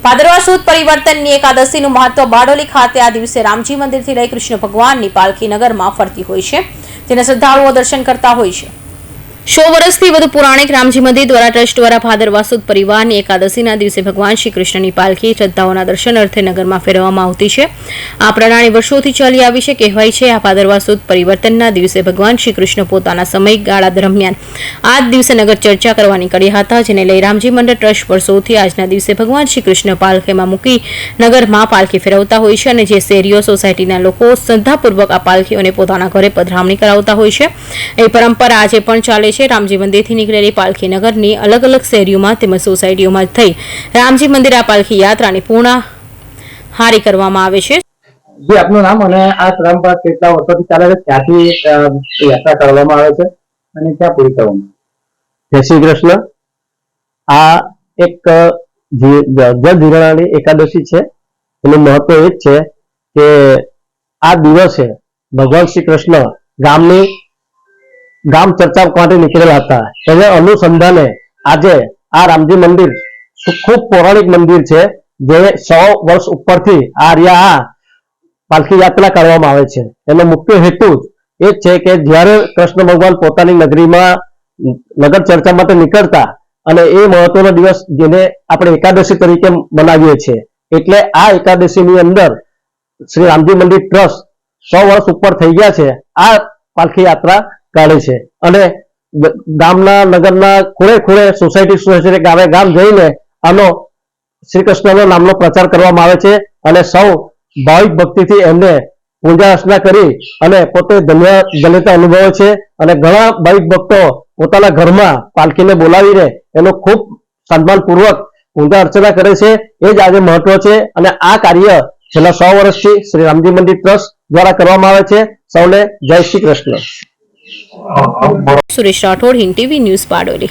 ભાદરવા સુદ પરિવર્તનની એકાદશીનું મહત્વ બારડોલી ખાતે આ દિવસે રામજી મંદિરથી લઈ કૃષ્ણ ભગવાનની પાલખી નગરમાં ફરતી હોય છે, જેને શ્રદ્ધાળુઓ દર્શન કરતા હોય છે। 100 વર્ષથી વધુ પૌરાણિક રામજી મંદિર દ્વારા ટ્રસ્ટ દ્વારા ભાદરવા સુદ પરિવારની એકાદશીના દિવસે ભગવાન શ્રી કૃષ્ણની પાલખી શ્રદ્ધાઓના દર્શન અર્થે નગરમાં ફેરવવામાં આવતી છે। આ પ્રણાલી વર્ષોથી ચાલી આવી છે। કહેવાય છે આ ભાદરવા સુદ પરિવર્તનના દિવસે ભગવાન શ્રી કૃષ્ણ પોતાના સમયગાળા દરમિયાન આ જ દિવસે નગર ચર્ચા કરવા નીકળ્યા હતા, જેને લઈ રામજી મંદિર ટ્રસ્ટ વર્ષોથી આજના દિવસે ભગવાન શ્રી કૃષ્ણ પાલખીમાં મૂકી નગરમાં પાલખી ફેરવતા હોય છે અને જે શેરીઓ સોસાયટીના લોકો શ્રદ્ધાપૂર્વક આ પાલખીઓને પોતાના ઘરે પધરામણી કરાવતા હોય છે। એ પરંપરા આજે પણ ચાલે છે। રામજી મંદિરથી નીકળેલી પાલખી નગરની અલગ અલગ શેરીઓમાં તેમજ સોસાયટીઓમાં થઈ રામજી મંદિર આ પાલખી યાત્રાની પૂર્ણ હારી કરવામાં આવે છે। જે આપનું નામ અને આ પરંપરા કેટલા વર્ષોથી ચાલે છે, ક્યાંથી યાત્રા કરવામાં આવે છે અને ક્યાં પૂરી કરવામાં? જય શ્રી કૃષ્ણ। આ એક જળધિરાણાની એકાદશી છે। એનું મહત્વ એ જ છે કે આ દિવસે ભગવાન શ્રી કૃષ્ણ ગામ ચર્ચા માટે નીકળેલા હતા। એને અનુસંધાને આજે આ રામજી મંદિર ખૂબ પૌરાણિક મંદિર છે, જે 100 વર્ષ ઉપરથી આ પાલખી યાત્રા કરવામાં આવે છે। એનો મુખ્ય હેતુ એ જ છે કે જ્યારે કૃષ્ણ ભગવાન પોતાની નગરીમાં નગર ચર્ચા માટે નીકળતા અને એ મહત્વનો દિવસ જેને આપણે એકાદશી તરીકે મનાવીએ છીએ, એટલે આ એકાદશીની અંદર શ્રી રામજી મંદિર ટ્રસ્ટ 100 વર્ષ ઉપર થઈ ગયા છે, આ પાલખી યાત્રા કાઢે છે અને ગામના નગરના ખૂણે સોસાયટી ગામ જઈને આનો શ્રી કૃષ્ણનો નામનો પ્રચાર કરવામાં આવે છે અને સૌ ભાવિક ભક્તિથી એમને પૂજા અર્ચના કરી અને પોતે ધન્યતા અનુભવે છે અને ઘણા ભાવિક ભક્તો પોતાના ઘરમાં પાલખીને બોલાવીને એનો ખૂબ સન્માનપૂર્વક પૂજા અર્ચના કરે છે। એ જ આજે મહત્વ છે અને આ કાર્ય છેલ્લા 100 વર્ષથી શ્રી રામજી મંદિર ટ્રસ્ટ દ્વારા કરવામાં આવે છે। સૌને જય શ્રી કૃષ્ણ। Suresh Rathod, Hind TV news, Bardoli.